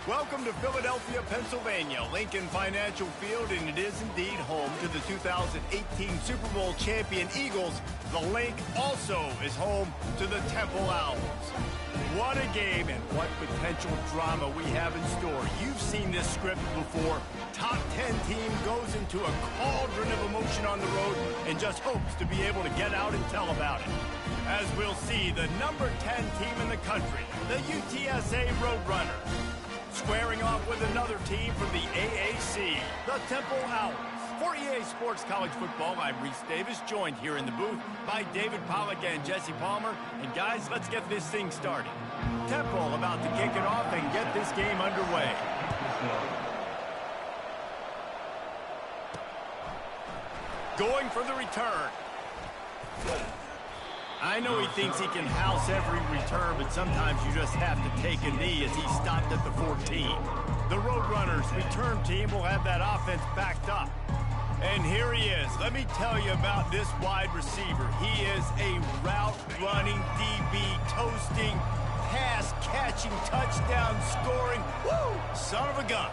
Welcome to Philadelphia, Pennsylvania, Lincoln Financial Field, and it is indeed home to the 2018 Super Bowl champion Eagles. The Link also is home to the Temple Owls. What a game and what potential drama we have in store. You've seen this script before. Top 10 team goes into a cauldron of emotion on the road and just hopes to be able to get out and tell about it. As we'll see, the number 10 team in the country, the UTSA Roadrunners, squaring off with another team from the AAC, the Temple Owls. For EA Sports College Football, I'm Reese Davis, joined here in the booth by David Pollack and Jesse Palmer. And guys, let's get this thing started. Temple about to kick it off and get this game underway. Going for the return. I know he thinks he can house every return, but sometimes you just have to take a knee as he stopped at the 14. The Roadrunners return team will have that offense backed up. And here he is. Let me tell you about this wide receiver. He is a route-running, DB, toasting, pass-catching, touchdown-scoring, woo, son of a gun.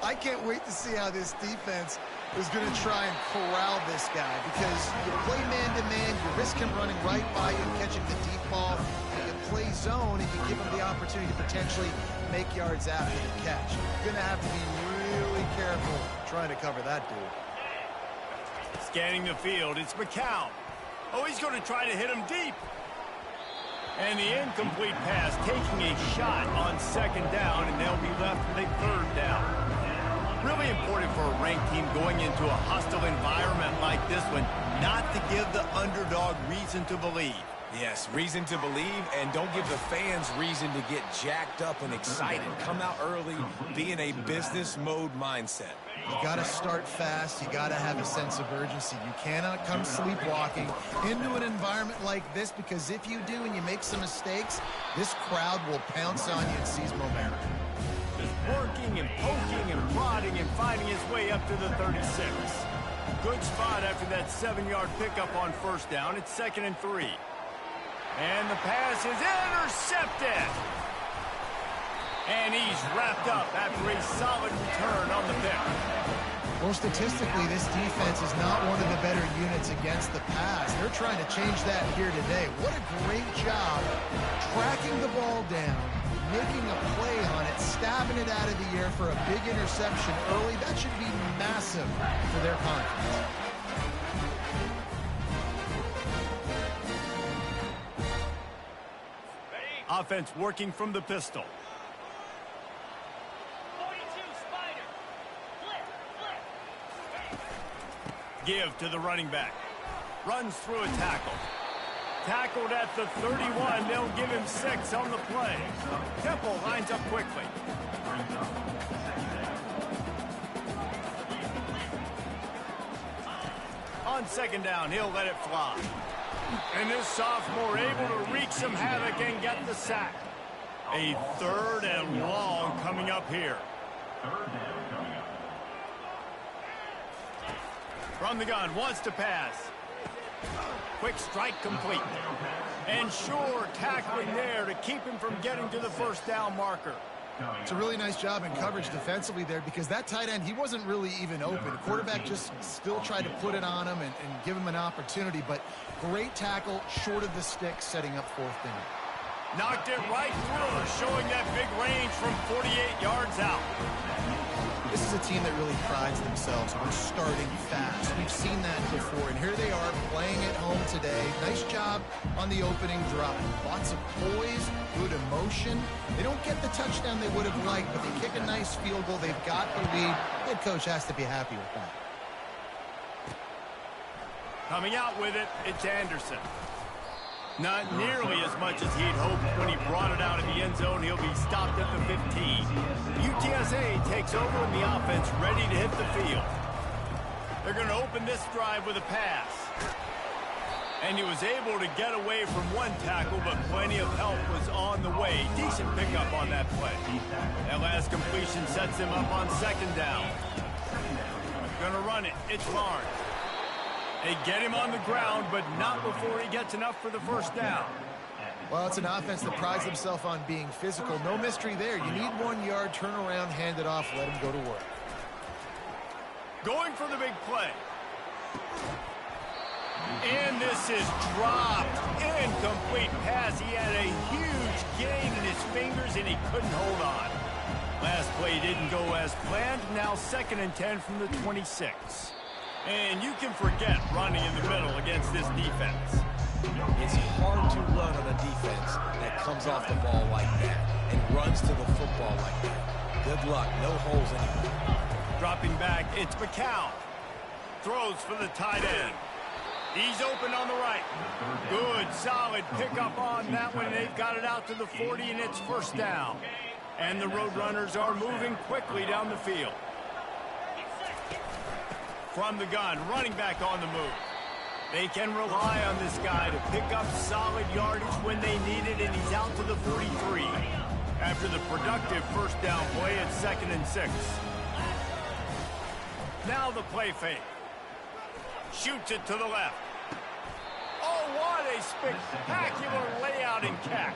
I can't wait to see how this defense is going to try and corral this guy, because you play man-to-man, you risk him running right by you and catching the deep ball. You play zone and you give him the opportunity to potentially make yards after the catch. You're going to have to be really careful trying to cover that dude. Scanning the field, it's McCown. Oh, he's going to try to hit him deep. And the incomplete pass taking a shot on second down, and they'll be left with a third down. Really important for a ranked team going into a hostile environment like this one, not to give the underdog reason to believe. Yes, reason to believe, and don't give the fans reason to get jacked up and excited. Come out early, be in a business mode mindset. You got to start fast. You got to have a sense of urgency. You cannot come sleepwalking into an environment like this, because if you do and you make some mistakes, this crowd will pounce on you and seize momentum. Just working and poking and prodding and finding his way up to the 36. Good spot after that 7-yard pickup on first down. It's 2nd and 3. And the pass is intercepted. And he's wrapped up after a solid return on the pick. Well, statistically, this defense is not one of the better units against the pass. They're trying to change that here today. What a great job tracking the ball down, making a play on it, stabbing it out of the air for a big interception early. That should be massive for their confidence. Offense working from the pistol. 42, Spider. Flip. Give to the running back. Runs through a tackle. Tackled at the 31. They'll give him 6 on the play. Temple lines up quickly. On second down, he'll let it fly. And this sophomore able to wreak some havoc and get the sack. A 3rd and long coming up here. From the gun, wants to pass. Quick strike complete. And sure tackling there to keep him from getting to the first down marker. It's a really nice job in coverage defensively there, because that tight end, he wasn't really even open. The quarterback just still tried to put it on him and give him an opportunity, but great tackle, short of the stick, setting up 4th down. Knocked it right through, showing that big range from 48 yards out. This is a team that really prides themselves on starting fast. We've seen that before, and here they are playing at home today. Nice job on the opening drop. Lots of poise, good emotion. They don't get the touchdown they would have liked, but they kick a nice field goal. They've got the lead. Head coach has to be happy with that. Coming out with it, it's Anderson. Not nearly as much as he'd hoped when he brought it out of the end zone. He'll be stopped at the 15. UTSA takes over in the offense, ready to hit the field. They're going to open this drive with a pass. And he was able to get away from one tackle, but plenty of help was on the way. Decent pickup on that play. That last completion sets him up on second down. Going to run it. It's Lawrence. They get him on the ground, but not before he gets enough for the first down. Well, it's an offense that prides themselves on being physical. No mystery there. You need 1 yard, turn around, hand it off, let him go to work. Going for the big play. And this is dropped. Incomplete pass. He had a huge gain in his fingers, and he couldn't hold on. Last play didn't go as planned. Now 2nd and 10 from the 26. And you can forget running in the middle against this defense. It's hard to run on a defense that comes off the ball like that and runs to the football like that. Good luck. No holes anywhere. Dropping back, it's McCown. Throws for the tight end. He's open on the right. Good, solid pickup on that one. They've got it out to the 40, and it's 1st down. And the Roadrunners are moving quickly down the field. From the gun, running back on the move. They can rely on this guy to pick up solid yardage when they need it, and he's out to the 43. After the productive 1st down play, it's 2nd and 6. Now the play fake. Shoots it to the left. Oh, what a spectacular layout and catch.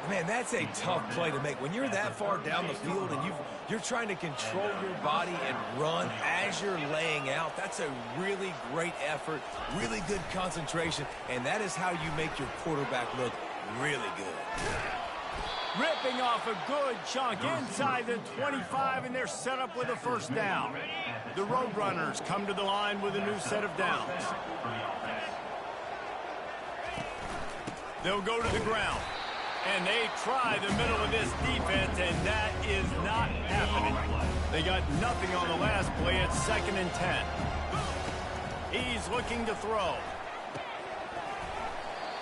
Man, that's a tough play to make. When you're that far down the field and you're trying to control your body and run as you're laying out, that's a really great effort, really good concentration, and that is how you make your quarterback look really good. Ripping off a good chunk inside the 25, and they're set up with a 1st down. The Roadrunners come to the line with a new set of downs. They'll go to the ground, and they try the middle of this defense, and that is not happening. They got nothing on the last play. It's 2nd and 10. He's looking to throw.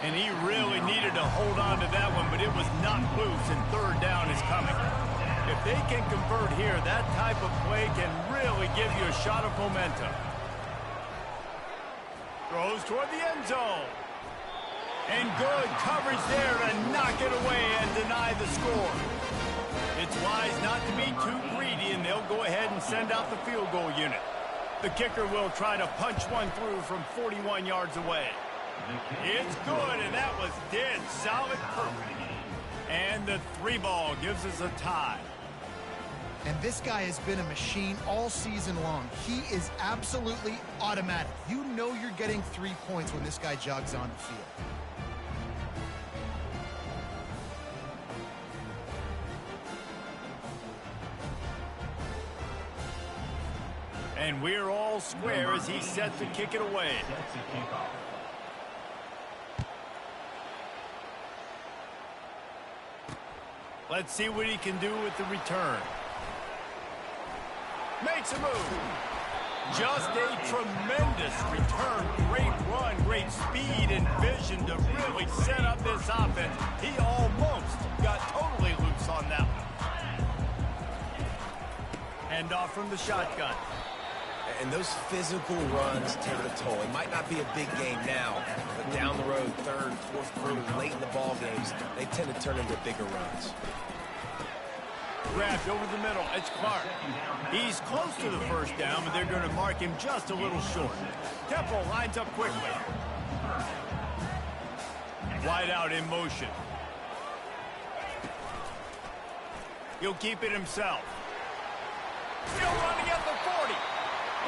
And he really needed to hold on to that one, but it was not loose, and 3rd down is coming. If they can convert here, that type of play can really give you a shot of momentum. Throws toward the end zone. And good coverage there to knock it away and deny the score. It's wise not to be too greedy, and they'll go ahead and send out the field goal unit. The kicker will try to punch one through from 41 yards away. It's good, and that was dead solid perfect. And the 3 ball gives us a tie. And this guy has been a machine all season long. He is absolutely automatic. You know you're getting 3 points when this guy jogs on the field. And we're all square as he's set to kick it away. Let's see what he can do with the return. Makes a move. Just a tremendous return. Great run, great speed and vision to really set up this offense. He almost got totally loose on that one. Hand off from the shotgun. And those physical runs take a toll. It might not be a big game now, but down the road, 3rd, 4th quarter, late in the ball games, they tend to turn into bigger runs. Grabbed over the middle. It's Clark. He's close to the 1st down, but they're going to mark him just a little short. Temple lines up quickly. Wide out in motion. He'll keep it himself. Still running at the 40.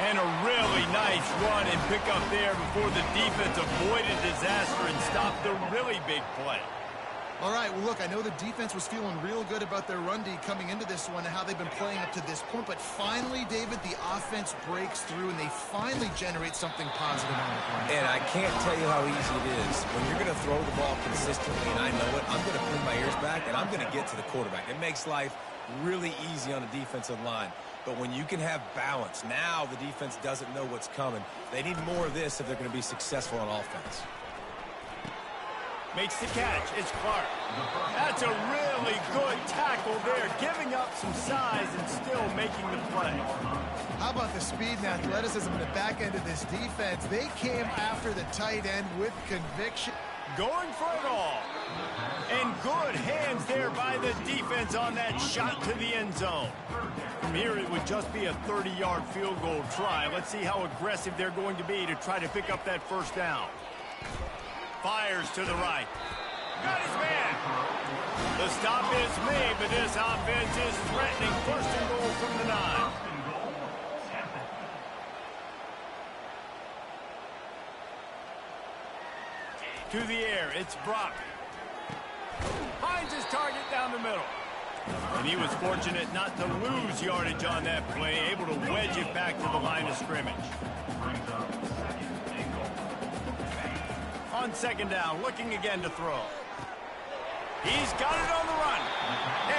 And a really nice run and pick up there before the defense avoided disaster and stopped the really big play. All right, well, look, I know the defense was feeling real good about their run D coming into this one and how they've been playing up to this point, but finally, David, the offense breaks through and they finally generate something positive on the play. And I can't tell you how easy it is. When you're going to throw the ball consistently, and I know it, I'm going to put my ears back and I'm going to get to the quarterback. It makes life really easy on the defensive line. But when you can have balance, now the defense doesn't know what's coming. They need more of this if they're going to be successful on offense. Makes the catch. It's Clark. That's a really good tackle there, giving up some size and still making the play. How about the speed and athleticism in the back end of this defense? They came after the tight end with conviction. Going for it all. And good hands there by the defense on that shot to the end zone. From here, it would just be a 30-yard field goal try. Let's see how aggressive they're going to be to try to pick up that 1st down. Fires to the right. Got his man. The stop is made, but this offense is threatening. First and goal from the 9. To the air, it's Brock. Finds his target down the middle. And he was fortunate not to lose yardage on that play, able to wedge it back to the line of scrimmage. On second down, looking again to throw. He's got it on the run.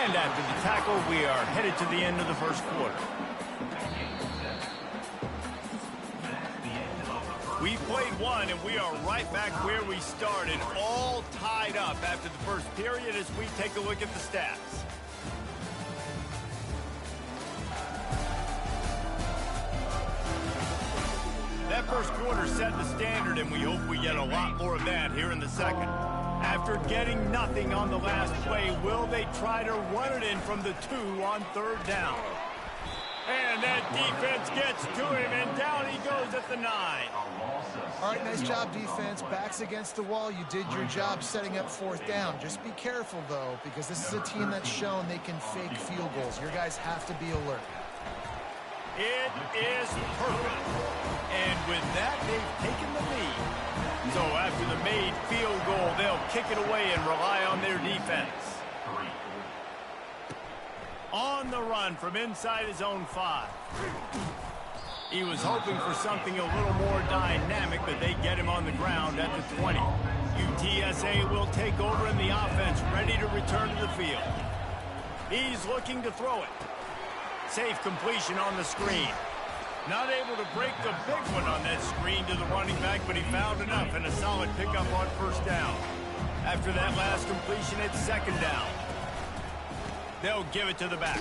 And after the tackle, we are headed to the end of the first quarter. We played one, and we are right back where we started, all tied up after the first period as we take a look at the stats. That first quarter set the standard, and we hope we get a lot more of that here in the second. After getting nothing on the last play, will they try to run it in from the 2 on third down? And that defense gets to him, and down he goes at the 9. All right, nice job, defense. Backs against the wall. You did your job setting up fourth down. Just be careful, though, because this is a team that's shown they can fake field goals. Your guys have to be alert. It is perfect. And with that, they've taken the lead. So after the made field goal, they'll kick it away and rely on their defense. On the run from inside his own 5. He was hoping for something a little more dynamic, but they get him on the ground at the 20. UTSA will take over in the offense, ready to return to the field. He's looking to throw it. Safe completion on the screen. Not able to break the big one on that screen to the running back, but he found enough and a solid pickup on first down. After that last completion, it's second down. They'll give it to the back.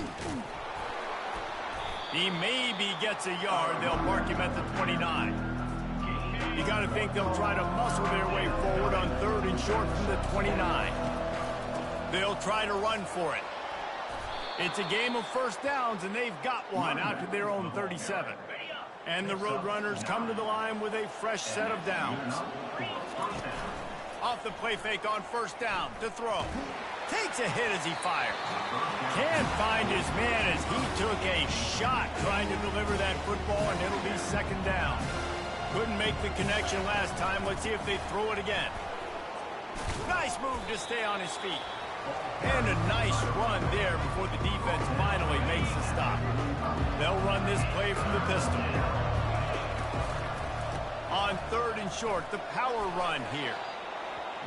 He maybe gets a yard. They'll mark him at the 29. You got to think they'll try to muscle their way forward on third and short from the 29. They'll try to run for it. It's a game of first downs, and they've got one out to their own 37. And the Roadrunners come to the line with a fresh set of downs. Off the play fake on first down to throw. Takes a hit as he fires. Can't find his man as he took a shot trying to deliver that football, and it'll be second down. Couldn't make the connection last time. Let's see if they throw it again. Nice move to stay on his feet. And a nice run there before the defense finally makes the stop. They'll run this play from the pistol. On third and short, the power run here.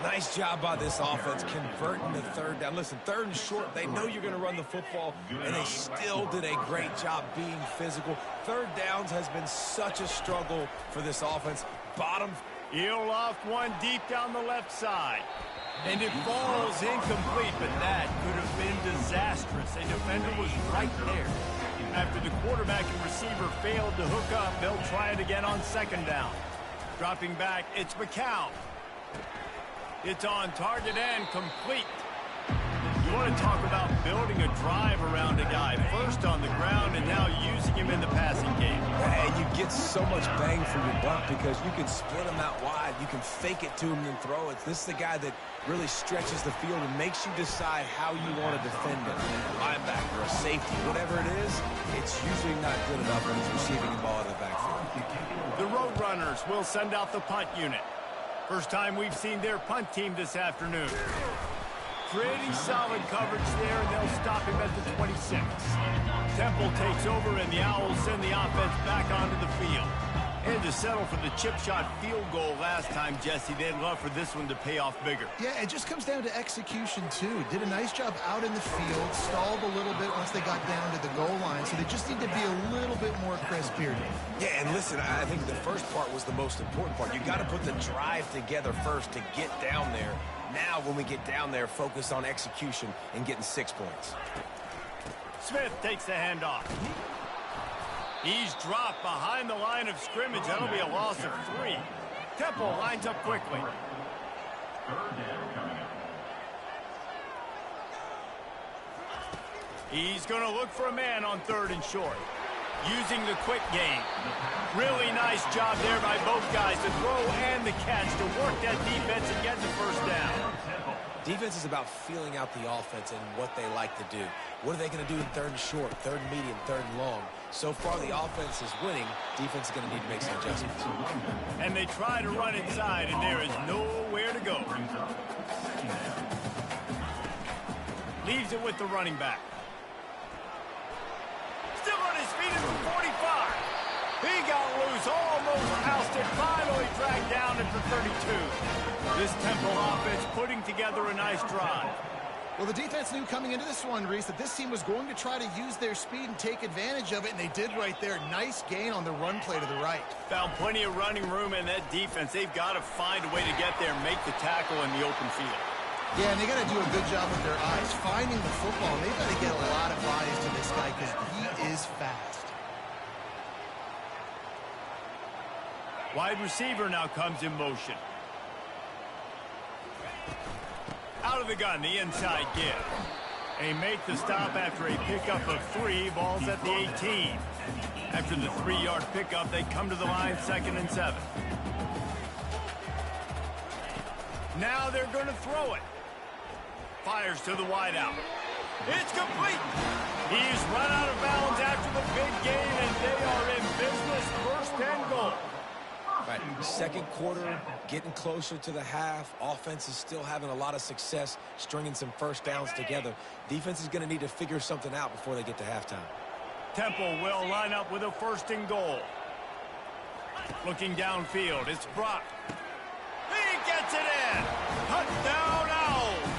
Nice job by this offense converting the third down. Listen, third and short, they know you're going to run the football, and they still did a great job being physical. Third downs has been such a struggle for this offense. Bottom. He'll loft one deep down the left side. And it falls incomplete, but that could have been disastrous. A defender was right there. After the quarterback and receiver failed to hook up, they'll try it again on second down. Dropping back, it's McCown. It's on target and complete. You want to talk about building a drive around a guy. First on the ground and now using him in the passing game. And you get so much bang for your buck because you can split him out wide. You can fake it to him and throw it. This is the guy that really stretches the field and makes you decide how you want to defend him. A linebacker, a safety, whatever it is, it's usually not good enough when he's receiving the ball in the backfield. The Roadrunners will send out the punt unit. First time we've seen their punt team this afternoon. Pretty solid coverage there, and they'll stop him at the 26. Temple takes over, and the Owls send the offense back onto the field. And to settle for the chip shot field goal last time, Jesse, they'd love for this one to pay off bigger. Yeah, it just comes down to execution, too. Did a nice job out in the field, stalled a little bit once they got down to the goal line, so they just need to be a little bit more crisp here. Yeah, and listen, I think the first part was the most important part. You got to put the drive together first to get down there. Now, when we get down there, focus on execution and getting 6 points. Smith takes the handoff. He's dropped behind the line of scrimmage. That'll be a loss of 3. Temple lines up quickly. He's going to look for a man on third and short. Using the quick game. Really nice job there by both guys to throw and the catch to work that defense and get the first down. Defense is about feeling out the offense and what they like to do. What are they going to do in third and short, third and medium, third and long? So far, the offense is winning. Defense is going to need to make some adjustments. And they try to run inside, and there is nowhere to go. Leaves it with the running back. Still on his feet at the 45. He got loose, almost ousted, finally dragged down at the 32. This Temple offense putting together a nice drive. Well, the defense knew coming into this one, Reese, that this team was going to try to use their speed and take advantage of it, and they did right there. Nice gain on the run play to the right. Found plenty of running room in that defense. They've got to find a way to get there and make the tackle in the open field. Yeah, and they got to do a good job with their eyes, finding the football. And they've got to get a lot of bodies to this guy because he is fast. Wide receiver now comes in motion. Out of the gun, the inside give. They make the stop after a pickup of 3. Ball's at the 18. After the 3-yard pickup, they come to the line 2nd and 7. Now they're going to throw it. Fires to the wideout. It's complete. He's run out of bounds after the big gain, and they are in business. 1st and goal. Right. Second quarter, getting closer to the half. Offense is still having a lot of success stringing some first downs together. Defense is going to need to figure something out before they get to halftime. Temple will line up with a 1st and goal. Looking downfield, it's Brock. He gets it in. Touchdown, Owls.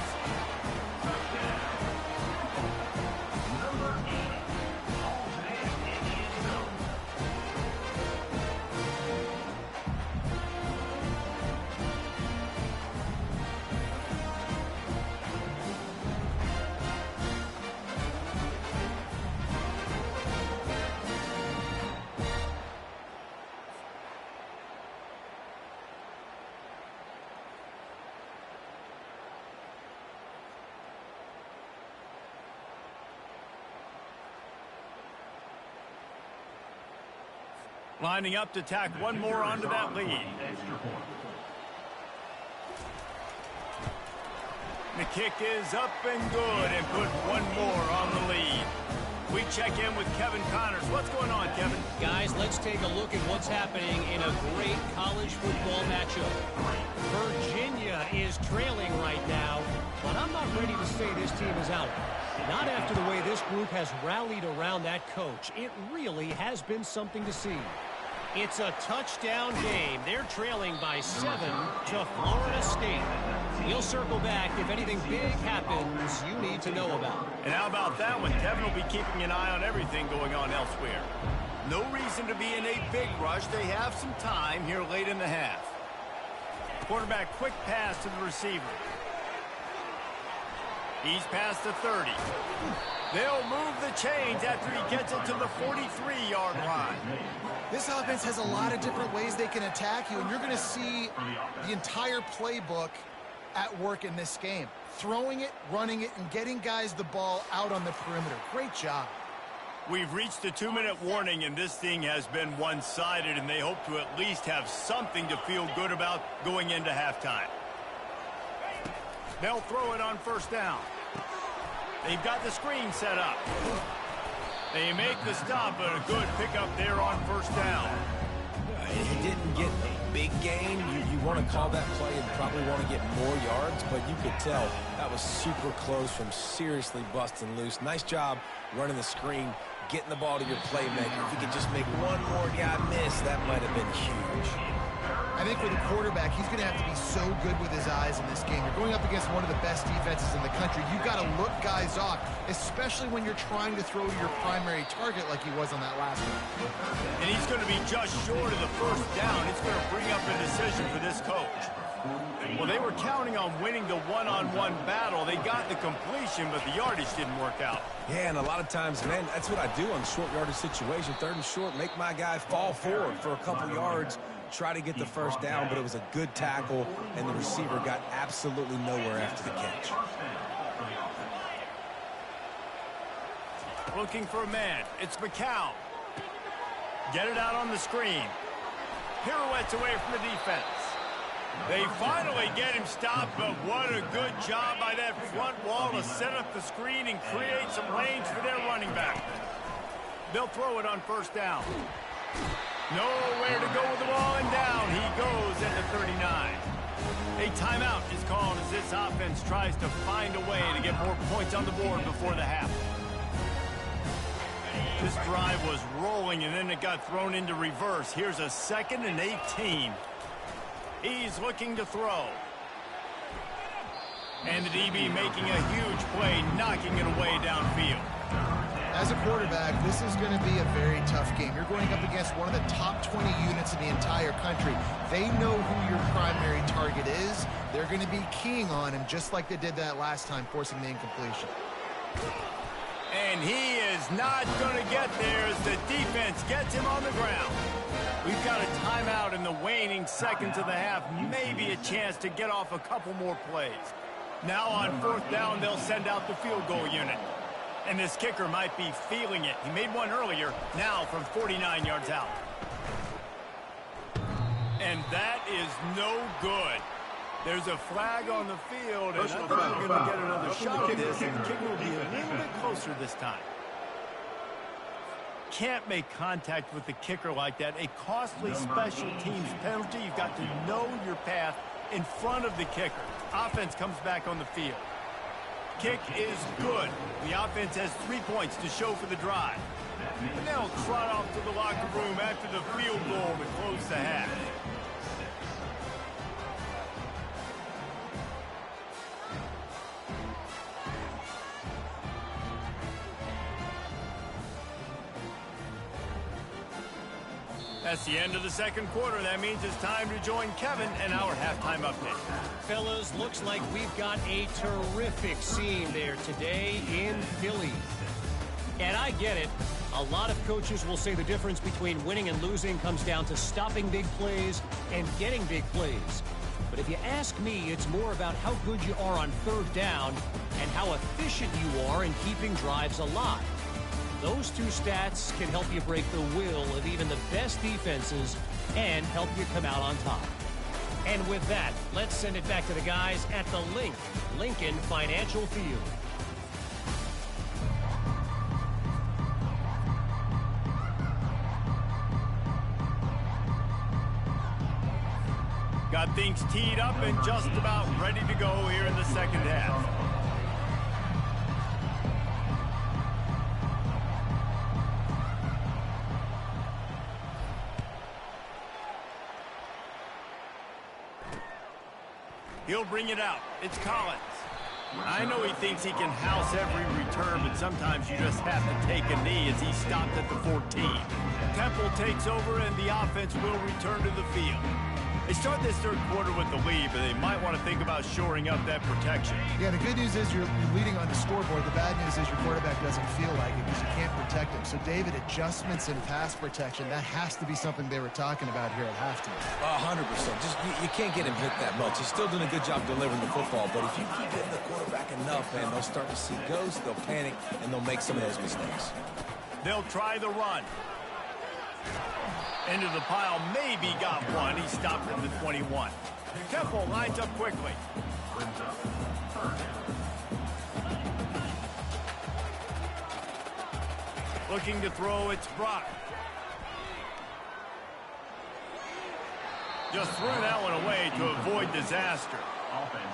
Lining up to tack one more onto that lead. The kick is up and good and put one more on the lead. We check in with Kevin Connors. What's going on, Kevin? Guys, let's take a look at what's happening in a great college football matchup. Virginia is trailing right now, but I'm not ready to say this team is out. Not after the way this group has rallied around that coach. It really has been something to see. It's a touchdown game. They're trailing by 7 to Florida State. We'll circle back if anything big happens you need to know about. And how about that one? Kevin will be keeping an eye on everything going on elsewhere. No reason to be in a big rush. They have some time here late in the half. Quarterback quick pass to the receiver. He's past the 30. They'll move the chains after he gets it to the 43-yard line. This offense has a lot of different ways they can attack you, and you're going to see the entire playbook at work in this game. Throwing it, running it, and getting guys the ball out on the perimeter. Great job. We've reached the 2-minute warning, and this thing has been one-sided, and they hope to at least have something to feel good about going into halftime. They'll throw it on 1st down. They've got the screen set up. They make the stop, but a good pickup there on 1st down. He didn't get a big gain. You want to call that play and probably want to get more yards, but you could tell that was super close from seriously busting loose. Nice job running the screen, getting the ball to your playmaker. If you could just make one more guy miss, that might have been huge. I think for the quarterback, he's going to have to be so good with his eyes in this game. You're going up against one of the best defenses in the country. You've got to look guys off, especially when you're trying to throw to your primary target like he was on that last one. And he's going to be just short of the 1st down. It's going to bring up a decision for this coach. Well, they were counting on winning the one-on-one battle. They got the completion, but the yardage didn't work out. Yeah, and a lot of times, man, that's what I do on short yardage situation. 3rd and short, make my guy fall forward for a couple yards, try to get the 1st down, but it was a good tackle, and the receiver got absolutely nowhere after the catch. Looking for a man. It's McCown. Get it out on the screen. Pirouettes away from the defense. They finally get him stopped, but what a good job by that front wall to set up the screen and create some lanes for their running back. They'll throw it on first down. Nowhere to go with the ball, and down he goes at the 39. A timeout is called as this offense tries to find a way to get more points on the board before the half. This drive was rolling, and then it got thrown into reverse. Here's a 2nd and 18. He's looking to throw. And the DB making a huge play, knocking it away downfield. As a quarterback, this is going to be a very tough game. You're going up against one of the top 20 units in the entire country. They know who your primary target is. They're going to be keying on him just like they did that last time, forcing the incompletion. And he is not going to get there as the defense gets him on the ground. We've got a timeout in the waning seconds of the half. Maybe a chance to get off a couple more plays. Now on 4th down, they'll send out the field goal unit. And this kicker might be feeling it. He made one earlier, now from 49 yards out. And that is no good. There's a flag on the field, and I think we're going to get another shot at this, and the kicker will be a little bit closer this time. Can't make contact with the kicker like that. A costly special teams penalty. You've got to know your path in front of the kicker. Offense comes back on the field. Kick is good. The offense has 3 points to show for the drive. And they'll trot off to the locker room after the field goal to close the half. That's the end of the 2nd quarter. That means it's time to join Kevin and our halftime update. Fellas, looks like we've got a terrific scene there today in Philly. And I get it. A lot of coaches will say the difference between winning and losing comes down to stopping big plays and getting big plays. But if you ask me, it's more about how good you are on 3rd down and how efficient you are in keeping drives alive. Those two stats can help you break the will of even the best defenses and help you come out on top. And with that, let's send it back to the guys at the Lincoln Financial Field. Got things teed up and just about ready to go here in the 2nd half. He'll bring it out. It's Collins. I know he thinks he can house every return, but sometimes you just have to take a knee as he stopped at the 14. Temple takes over, and the offense will return to the field. They start this 3rd quarter with the lead, but they might want to think about shoring up that protection. Yeah, the good news is you're leading on the scoreboard. The bad news is your quarterback doesn't feel like it because you can't protect him. So, David, adjustments in pass protection, that has to be something they were talking about here at halftime. 100%. Just you can't get him hit that much. He's still doing a good job delivering the football, but if you keep hitting the quarterback enough, man, they'll start to see ghosts, they'll panic, and they'll make some of those mistakes. They'll try the run. Into the pile, maybe got one. He stopped at the 21. Temple lines up quickly. Looking to throw, it's Brock. Just threw that one away to avoid disaster.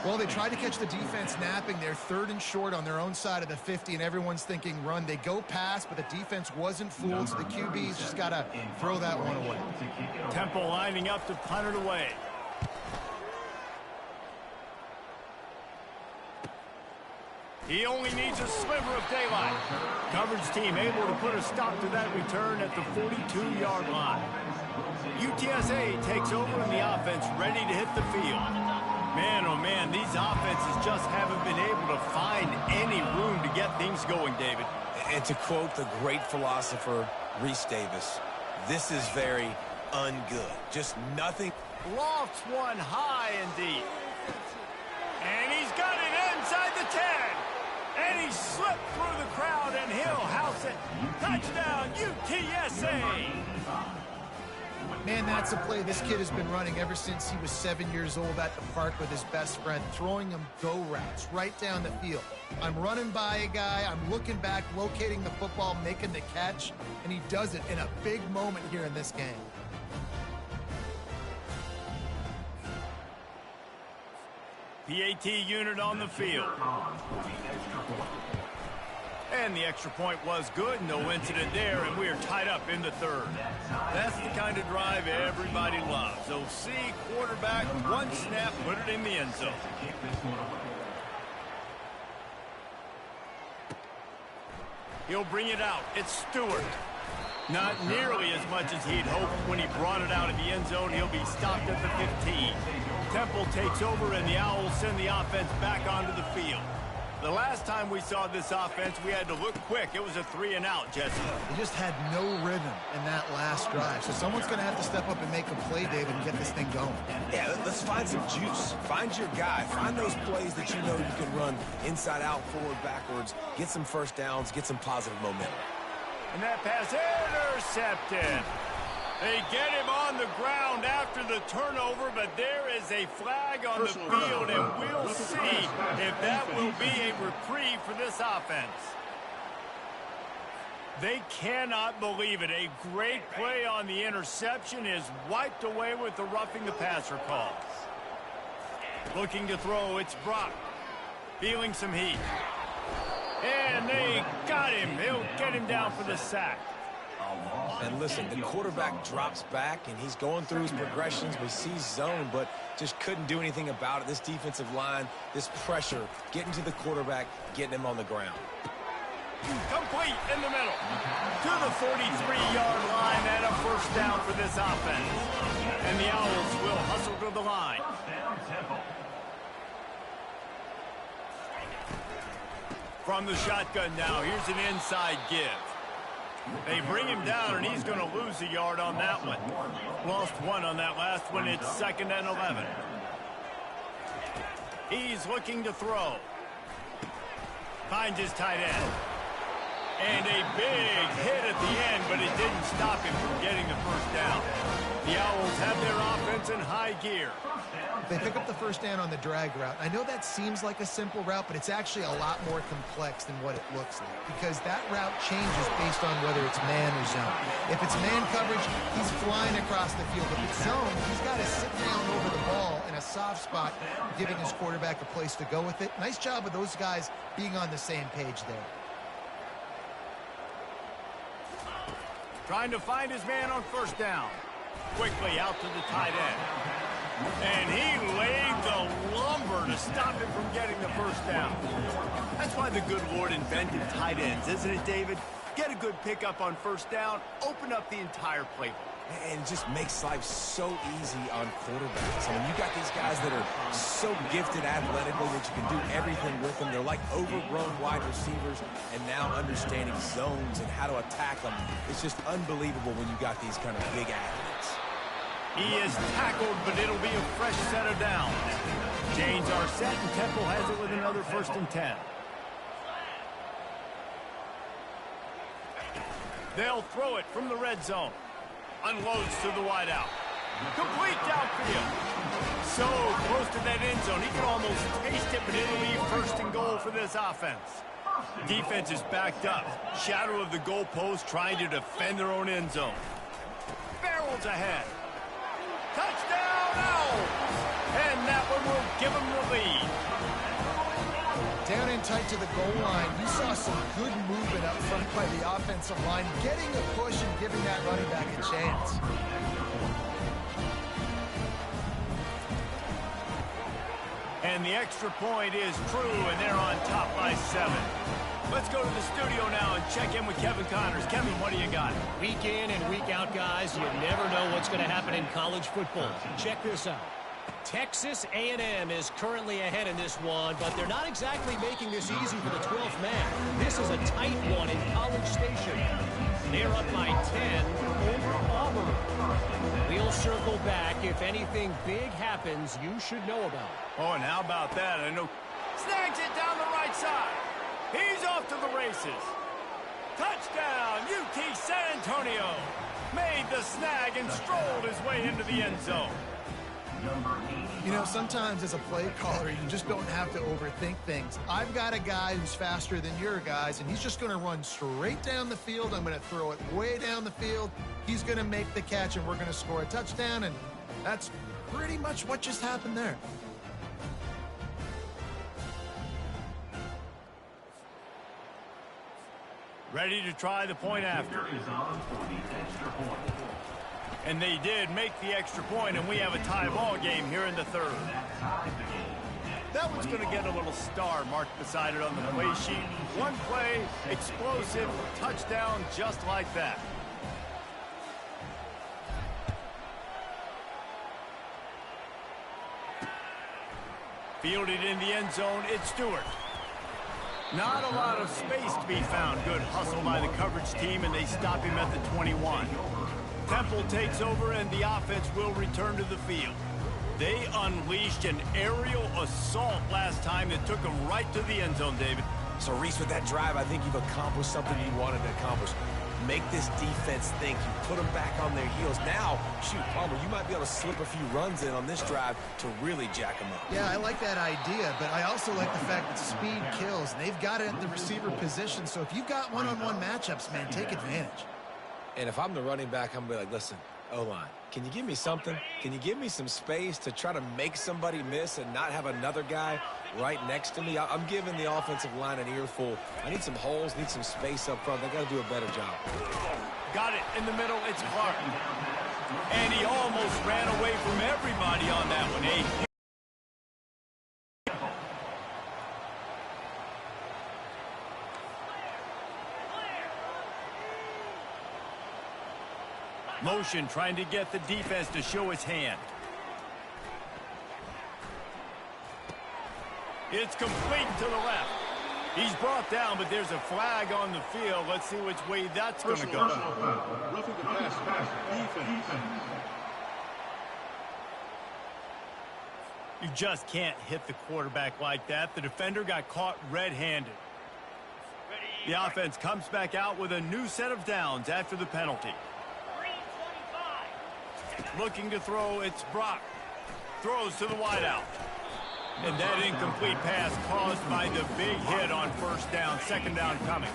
Well, they tried to catch the defense napping. They're 3rd and short on their own side of the 50, and everyone's thinking run. They go pass, but the defense wasn't fooled, so the QB's just got to throw that one away. Temple lining up to punt it away. He only needs a sliver of daylight. Coverage team able to put a stop to that return at the 42-yard line. UTSA takes over in the offense, ready to hit the field. Man, oh man, these offenses just haven't been able to find any room to get things going, David. And to quote the great philosopher, Reese Davis, this is very ungood. Just nothing. Lofts one high and deep. And he's got it inside the 10. And he slipped through the crowd, and he'll house it. Touchdown, UTSA. Man, that's a play this kid has been running ever since he was 7 years old at the park with his best friend, throwing him go routes right down the field. I'm running by a guy, I'm looking back, locating the football, making the catch, and he does it in a big moment here in this game. PAT unit on the field. And the extra point was good. No incident there, and we are tied up in the third. That's the kind of drive everybody loves. OC, quarterback, one snap, put it in the end zone. He'll bring it out. It's Stewart. Not nearly as much as he'd hoped when he brought it out of the end zone. He'll be stopped at the 15. Temple takes over, and the Owls send the offense back onto the field. The last time we saw this offense, we had to look quick. It was a 3-and-out, Jesse. They just had no rhythm in that last drive. So someone's going to have to step up and make a play, David, and get this thing going. Yeah, let's find some juice. Find your guy. Find those plays that you know you can run inside out, forward, backwards. Get some first downs. Get some positive momentum. And that pass intercepted. They get him on the ground after the turnover, but there is a flag on the field, and we'll see if that will be a reprieve for this offense. They cannot believe it. A great play on the interception is wiped away with the roughing the passer call. Looking to throw, it's Brock. Feeling some heat. And they got him. They'll get him down for the sack. And listen, the quarterback drops back, and he's going through his progressions. We see zone, but just couldn't do anything about it. This defensive line, this pressure, getting to the quarterback, getting him on the ground. Complete in the middle. To the 43-yard line and a first down for this offense. And the Owls will hustle to the line. From the shotgun now, here's an inside give. They bring him down, and he's going to lose a yard on that one. Lost one on that last one. It's 2nd and 11. He's looking to throw. Finds his tight end. And a big hit at the end, but it didn't stop him from getting the first down. The Owls have their offense in high gear. They pick up the first down on the drag route. I know that seems like a simple route, but it's actually a lot more complex than what it looks like, because that route changes based on whether it's man or zone. If it's man coverage, he's flying across the field. If it's zone, he's got to sit down over the ball in a soft spot, giving his quarterback a place to go with it. Nice job of those guys being on the same page there. Trying to find his man on first down. Quickly out to the tight end. And he laid the lumber to stop him from getting the first down. That's why the good Lord invented tight ends, isn't it, David? Get a good pickup on first down, open up the entire playbook. And just makes life so easy on quarterbacks. I mean, you got these guys that are so gifted athletically that you can do everything with them. They're like overgrown wide receivers, and now understanding zones and how to attack them. It's just unbelievable when you got these kind of big athletes. He is tackled, but it'll be a fresh set of downs. Chains are set, and Temple has it with another 1st and 10. They'll throw it from the red zone. Unloads to the wideout. Complete downfield. So close to that end zone. He can almost taste it, but it'll be 1st and goal for this offense. Defense is backed up. Shadow of the goalpost trying to defend their own end zone. Barrels ahead. Touchdown, Owls! And that one will give them the lead. Down in tight to the goal line, you saw some good movement up front by the offensive line, getting a push and giving that running back a chance. And the extra point is true, and they're on top by 7. Let's go to the studio now and check in with Kevin Connors. Kevin, what do you got? Week in and week out, guys, you never know what's going to happen in college football. Check this out. Texas A&M is currently ahead in this one, but they're not exactly making this easy for the 12th man. This is a tight one in College Station. They're up by 10 over Auburn. We'll circle back. If anything big happens, you should know about it. Oh, and how about that? I know. Snags it down the right side. He's off to the races. Touchdown, UT San Antonio. made the snag and strolled his way into the end zone. You know, sometimes as a play caller, you just don't have to overthink things. I've got a guy who's faster than your guys, and he's just going to run straight down the field. I'm going to throw it way down the field. He's going to make the catch, and we're going to score a touchdown, and that's pretty much what just happened there. Ready to try the point after. And they did make the extra point, and we have a tie ball game here in the third. That one's going to get a little star marked beside it on the play sheet. One play, explosive, touchdown, just like that. Fielded in the end zone, it's Stewart. Not a lot of space to be found. Good hustle by the coverage team, and they stop him at the 21. Temple takes over, and the offense will return to the field. They unleashed an aerial assault last time that took them right to the end zone, David. So, Reese, with that drive, I think you've accomplished something you wanted to accomplish. Make this defense think. You put them back on their heels. Now, shoot, Palmer, you might be able to slip a few runs in on this drive to really jack them up. Yeah, I like that idea, but I also like the fact that speed kills. And they've got it at the receiver position, so if you've got one-on-one matchups, man, take advantage. And if I'm the running back, I'm going to be like, listen, O-line, can you give me something? Can you give me some space to try to make somebody miss and not have another guy right next to me? I'm giving the offensive line an earful. I need some holes, need some space up front. They got to do a better job. Got it in the middle. It's Clark. And he almost ran away from everybody on that one, eh? Motion trying to get the defense to show its hand. It's complete to the left. He's brought down, but there's a flag on the field. Let's see which way that's going to go. Roughing the pass. Defense. You just can't hit the quarterback like that. The defender got caught red-handed. The offense comes back out with a new set of downs after the penalty. Looking to throw, it's Brock. Throws to the wideout. And that incomplete pass caused by the big hit on first down, second down coming.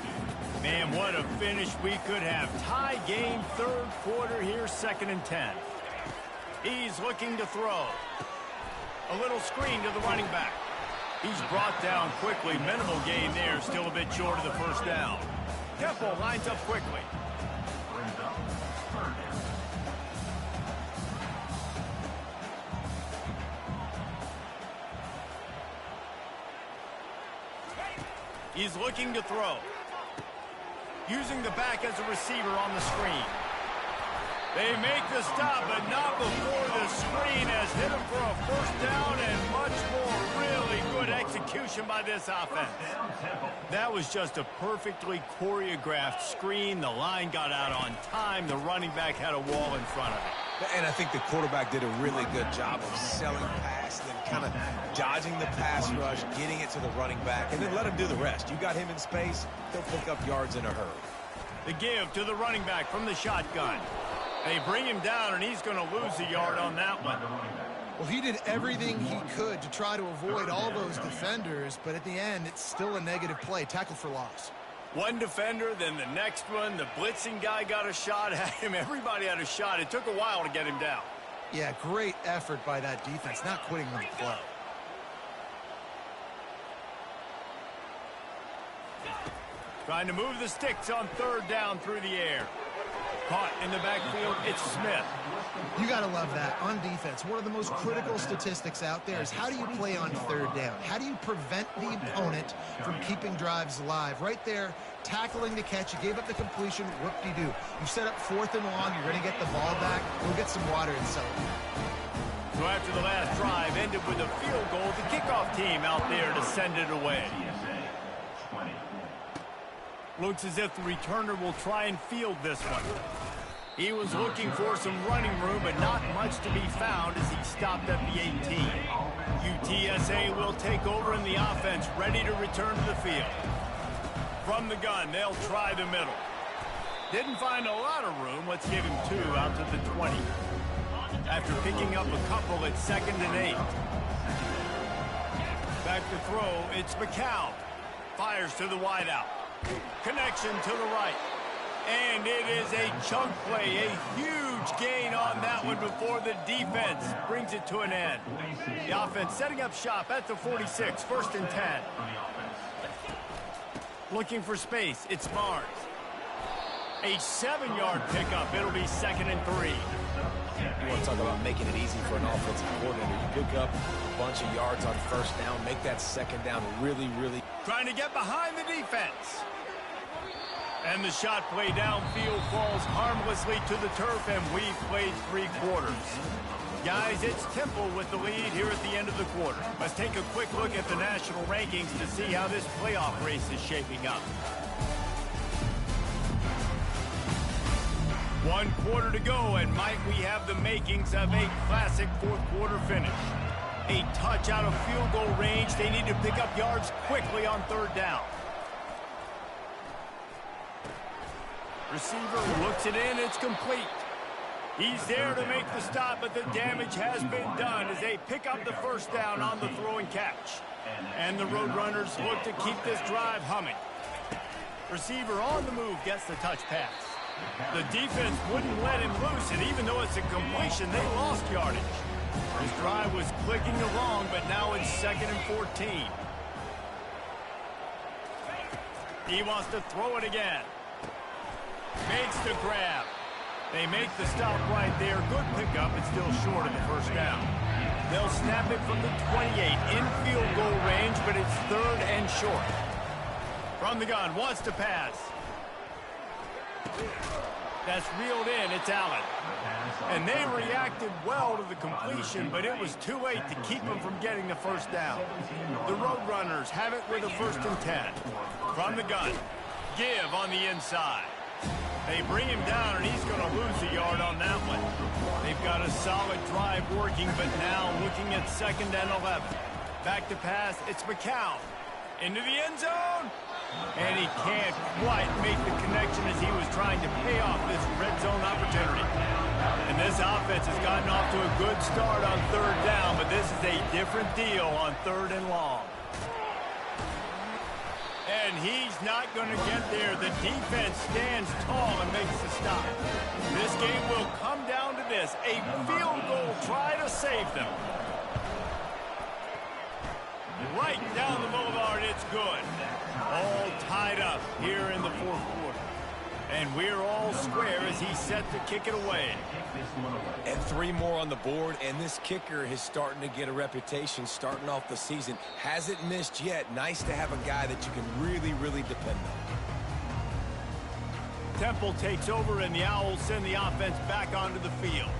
Man, what a finish we could have. Tie game, third quarter here, 2nd and 10. He's looking to throw. A little screen to the running back. He's brought down quickly. Minimal gain there, still a bit short of the first down. Temple lines up quickly. He's looking to throw. Using the back as a receiver on the screen. They make the stop, but not before the screen has hit him for a first down and much more. Really good execution by this offense. That was just a perfectly choreographed screen. The line got out on time. The running back had a wall in front of it. And I think the quarterback did a really good job of selling past and kind of dodging the pass rush, getting it to the running back, and then let him do the rest. You got him in space, he'll pick up yards in a hurry. The give to the running back from the shotgun. They bring him down, and he's going to lose a yard on that one. Well, he did everything he could to try to avoid all those defenders, but at the end, it's still a negative play. Tackle for loss. One defender, then the next one. The blitzing guy got a shot at him. Everybody had a shot. It took a while to get him down. Yeah, great effort by that defense, not quitting on the play. Trying to move the sticks on third down through the air. Caught in the backfield, it's Smith. You got to love that. On defense, one of the most critical statistics out there is how do you play on third down? How do you prevent the opponent from keeping drives alive? Right there, tackling the catch. You gave up the completion. Whoop-de-doo. You set up 4th and long. You're going to get the ball back. Go get some water and celebrate. So after the last drive ended with a field goal, the kickoff team out there to send it away. Looks as if the returner will try and field this one. He was looking for some running room, but not much to be found as he stopped at the 18. UTSA will take over in the offense, ready to return to the field. From the gun, they'll try the middle. Didn't find a lot of room. Let's give him 2 out to the 20. After picking up a couple, it's 2nd and 8. Back to throw, it's McCown. Fires to the wideout. Connection to the right. And it is a chunk play, a huge gain on that one before the defense brings it to an end. The offense setting up shop at the 46, 1st and 10. Looking for space, it's Barnes. A 7-yard pickup, it'll be 2nd and 3. You want to talk about making it easy for an offensive coordinator. You pick up a bunch of yards on 1st down, make that 2nd down really, really... Trying to get behind the defense. And the shot play downfield falls harmlessly to the turf, and we've played 3 quarters. Guys, it's Temple with the lead here at the end of the quarter. Let's take a quick look at the national rankings to see how this playoff race is shaping up. 1 quarter to go, and might we have the makings of a classic 4th quarter finish. A touch out of field goal range. They need to pick up yards quickly on 3rd down. Receiver looks it in. It's complete. He's there to make the stop, but the damage has been done as they pick up the 1st down on the throw and catch. And the Roadrunners look to keep this drive humming. Receiver on the move gets the touch pass. The defense wouldn't let him loose, and even though it's a completion, they lost yardage. His drive was clicking along, but now it's 2nd and 14. He wants to throw it again. Makes the grab. They make the stop right there. Good pickup. It's still short of the 1st down. They'll snap it from the 28 in field goal range, but it's 3rd and short. From the gun, wants to pass. That's reeled in. It's Allen. And they reacted well to the completion, but it was too late to keep them from getting the 1st down. The Roadrunners have it with a 1st and 10. From the gun, give on the inside. They bring him down, and he's going to lose a yard on that one. They've got a solid drive working, but now looking at 2nd and 11. Back to pass, it's McCown. Into the end zone. And he can't quite make the connection as he was trying to pay off this red zone opportunity. And this offense has gotten off to a good start on 3rd down, but this is a different deal on 3rd and long. And he's not going to get there. The defense stands tall and makes the stop. This game will come down to this. A field goal try to save them. Right down the boulevard, it's good. All tied up here in the 4th quarter. And we're all square as he's set to kick it away. And 3 more on the board, and this kicker is starting to get a reputation starting off the season. Hasn't missed yet. Nice to have a guy that you can really, really depend on. Temple takes over, and the Owls send the offense back onto the field.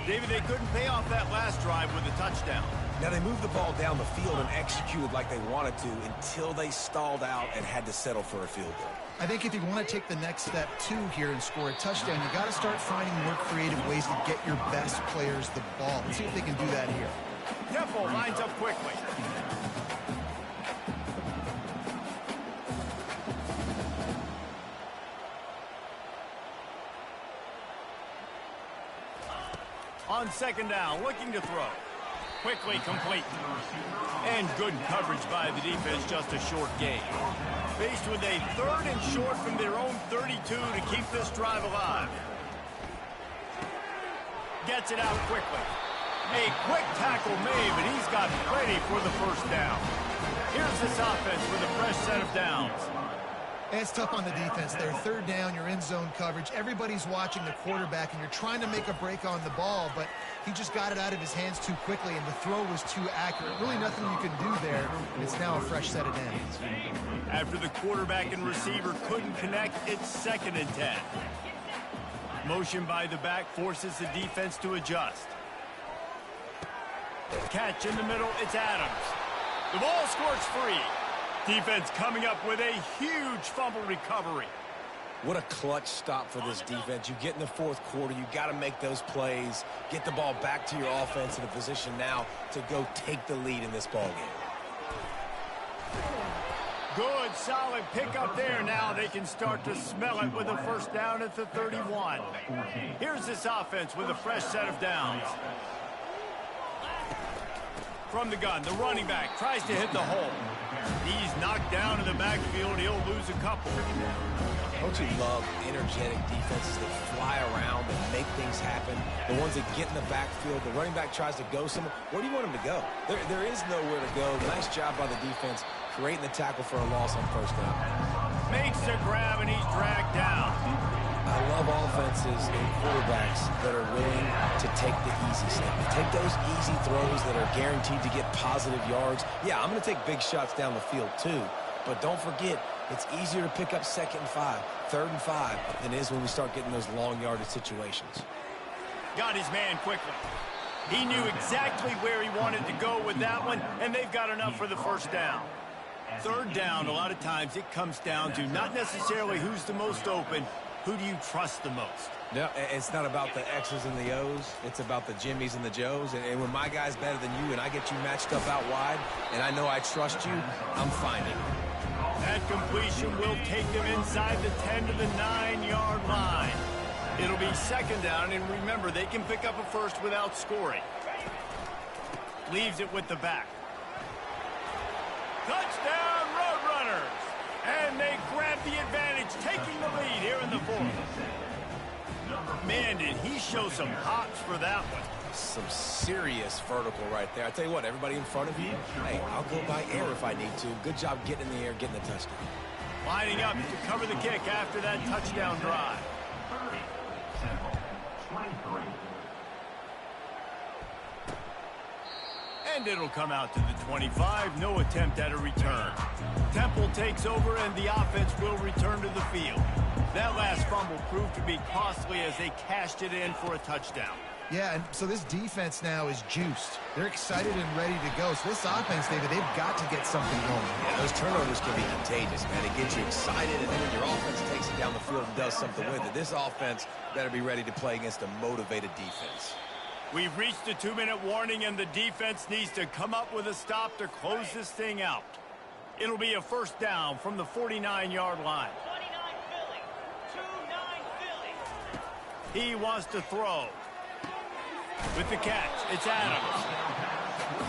David, they couldn't pay off that last drive with a touchdown. Now, they moved the ball down the field and executed like they wanted to until they stalled out and had to settle for a field goal. I think if you want to take the next step, too, here and score a touchdown, you got to start finding more creative ways to get your best players the ball. Let's see if they can do that here. Temple lines up quickly. On 2nd down, looking to throw. Quickly complete. And good coverage by the defense, just a short gain. Faced with a 3rd and short from their own 32 to keep this drive alive. Gets it out quickly. A quick tackle made, but he's got plenty for the 1st down. Here's this offense with a fresh set of downs. It's tough on the defense there. 3rd down, you're in zone coverage. Everybody's watching the quarterback, and you're trying to make a break on the ball, but he just got it out of his hands too quickly, and the throw was too accurate. Really nothing you can do there. It's now a fresh set of downs. After the quarterback and receiver couldn't connect, it's 2nd and 10. Motion by the back forces the defense to adjust. Catch in the middle, it's Adams. The ball squirts free. Defense coming up with a huge fumble recovery. What a clutch stop for this defense. You get in the 4th quarter, you got to make those plays, get the ball back to your offense in a position now to go take the lead in this ball game. Good, solid pickup there. Now they can start to smell it with a first down at the 31. Here's this offense with a fresh set of downs. From the gun, the running back tries to hit the hole. He's knocked down in the backfield. He'll lose a couple. Don't you love energetic defenses that fly around and make things happen? The ones that get in the backfield, the running back tries to go somewhere. Where do you want him to go? There is nowhere to go. Nice job by the defense creating the tackle for a loss on first down. Makes the grab, and he's dragged down. I love offenses and quarterbacks that are willing to take the easy step. Take those easy throws that are guaranteed to get positive yards. Yeah, I'm going to take big shots down the field too. But don't forget, it's easier to pick up 2nd and 5, 3rd and 5 than it is when we start getting those long yardage situations. Got his man quickly. He knew exactly where he wanted to go with that one, and they've got enough for the first down. 3rd down, a lot of times it comes down to not necessarily who's the most open, who do you trust the most? No, it's not about the X's and the O's. It's about the Jimmys and the Joes. And when my guy's better than you and I get you matched up out wide and I know I trust you, I'm finding. That completion will take them inside the 10 to the 9-yard line. It'll be 2nd down, and remember, they can pick up a first without scoring. Leaves it with the back. Touchdown, Roadrunners! And they grab the advantage, taking the lead here in the 4th. Man, did he show some hops for that one. Some serious vertical right there. I tell you what, everybody in front of you, hey, I'll go by air if I need to. Good job getting in the air, getting the touchdown. Lining up to cover the kick after that touchdown drive. And it'll come out to the 25. No attempt at a return. Temple takes over, and the offense will return to the field. That last fumble proved to be costly as they cashed it in for a touchdown. Yeah, and so this defense now is juiced. They're excited and ready to go. So this offense, David, they've got to get something going. Yeah, those turnovers can be contagious, man. It gets you excited, and then when your offense takes it down the field and does something with it, this offense better be ready to play against a motivated defense. We've reached a 2-minute warning, and the defense needs to come up with a stop to close this thing out. It'll be a first down from the 49-yard line. 29 Philly. 2-9 Philly. He wants to throw. With the catch, it's Adams.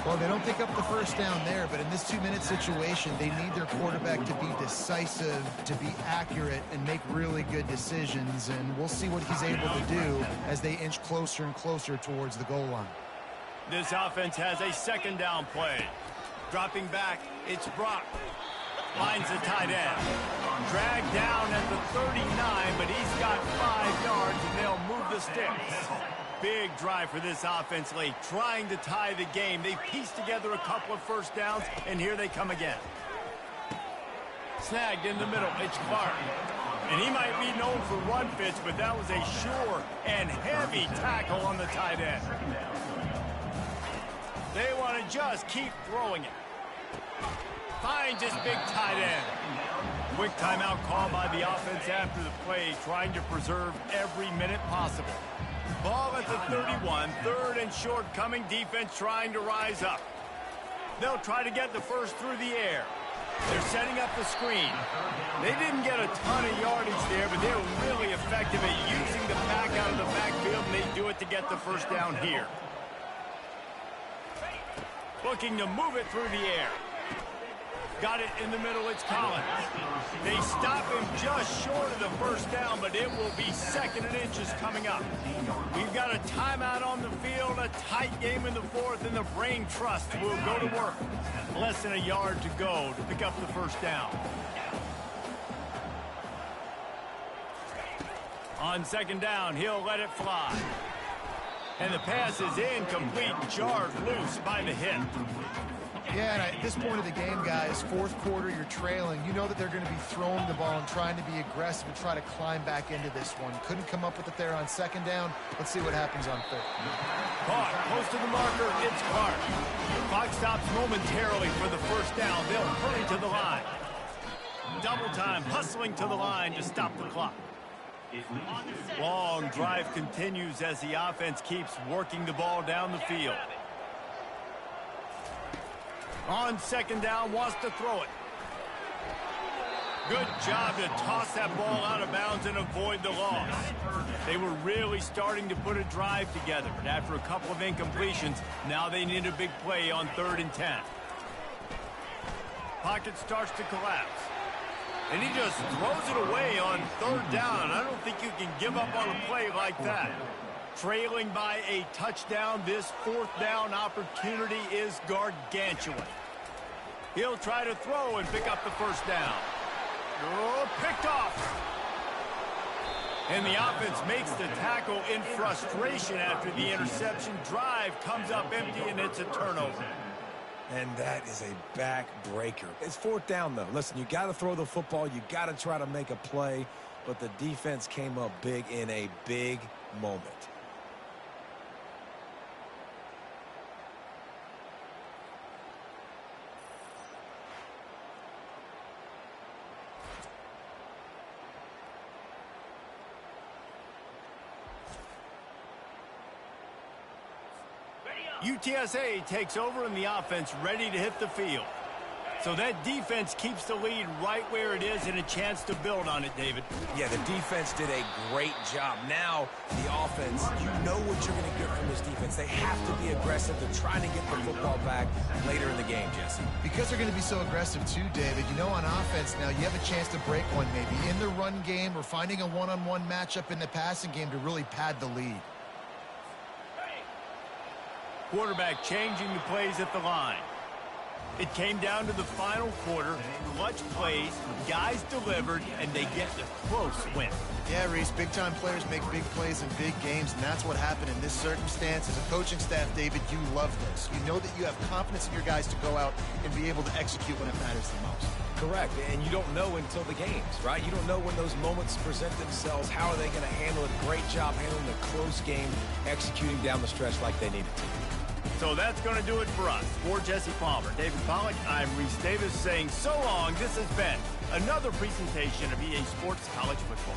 Well, they don't pick up the first down there, but in this 2-minute situation, they need their quarterback to be decisive, to be accurate, and make really good decisions. And we'll see what he's able to do as they inch closer and closer towards the goal line. This offense has a 2nd down play. Dropping back, it's Brock. Finds the tight end. Dragged down at the 39, but he's got 5 yards, and they'll move the sticks. Big drive for this offense late, trying to tie the game. They pieced together a couple of first downs, and here they come again. Snagged in the middle, it's Clark. And he might be known for run fits, but that was a sure and heavy tackle on the tight end. They want to just keep throwing it. Finds his big tight end. Quick timeout call by the offense after the play, trying to preserve every minute possible. Ball at the 31, 3rd and short coming, defense trying to rise up. They'll try to get the first through the air. They're setting up the screen. They didn't get a ton of yardage there, but they were really effective at using the back out of the backfield, and they do it to get the first down here. Looking to move it through the air. Got it in the middle, it's Collins. They stop him just short of the first down, but it will be 2nd and inches coming up. We've got a timeout on the field, a tight game in the 4th, and the Brain Trust will go to work. Less than a yard to go to pick up the first down. On 2nd down, he'll let it fly. And the pass is incomplete, jarred loose by the hit. Yeah, and at this point of the game, guys, 4th quarter, you're trailing. You know that they're going to be throwing the ball and trying to be aggressive and try to climb back into this one. Couldn't come up with it there on 2nd down. Let's see what happens on 3rd. Caught, close to the marker, it's Clark. The clock stops momentarily for the first down. They'll hurry to the line. Double time, hustling to the line to stop the clock. Long drive continues as the offense keeps working the ball down the field. On 2nd down, wants to throw it. Good job to toss that ball out of bounds and avoid the loss. They were really starting to put a drive together, but after a couple of incompletions, now they need a big play on 3rd and 10. Pocket starts to collapse. And he just throws it away on 3rd down. I don't think you can give up on a play like that. Trailing by a touchdown, this 4th down opportunity is gargantuan. He'll try to throw and pick up the 1st down. Oh, picked off. And the offense makes the tackle in frustration after the interception. Drive comes up empty, and it's a turnover. And that is a backbreaker. It's 4th down, though. Listen, you got to throw the football. You got to try to make a play. But the defense came up big in a big moment. UTSA takes over in the offense, ready to hit the field. So that defense keeps the lead right where it is and a chance to build on it, David. Yeah, the defense did a great job. Now, the offense, you know what you're going to get from this defense. They have to be aggressive. They're trying to get the football back later in the game, Jesse. Because they're going to be so aggressive too, David, you know, on offense now, you have a chance to break one maybe in the run game or finding a one-on-one matchup in the passing game to really pad the lead. Quarterback changing the plays at the line. It came down to the final quarter. Clutch plays, guys delivered, and they get the close win. Yeah, Reese, big-time players make big plays in big games, and that's what happened in this circumstance. As a coaching staff, David, you love this. You know that you have confidence in your guys to go out and be able to execute when it matters the most. Correct, and you don't know until the games, right? You don't know when those moments present themselves. How are they going to handle it? Great job handling the close game, executing down the stretch like they needed to. So that's going to do it for us. For Jesse Palmer, David Pollack, I'm Reese Davis saying so long. This has been another presentation of EA Sports College Football.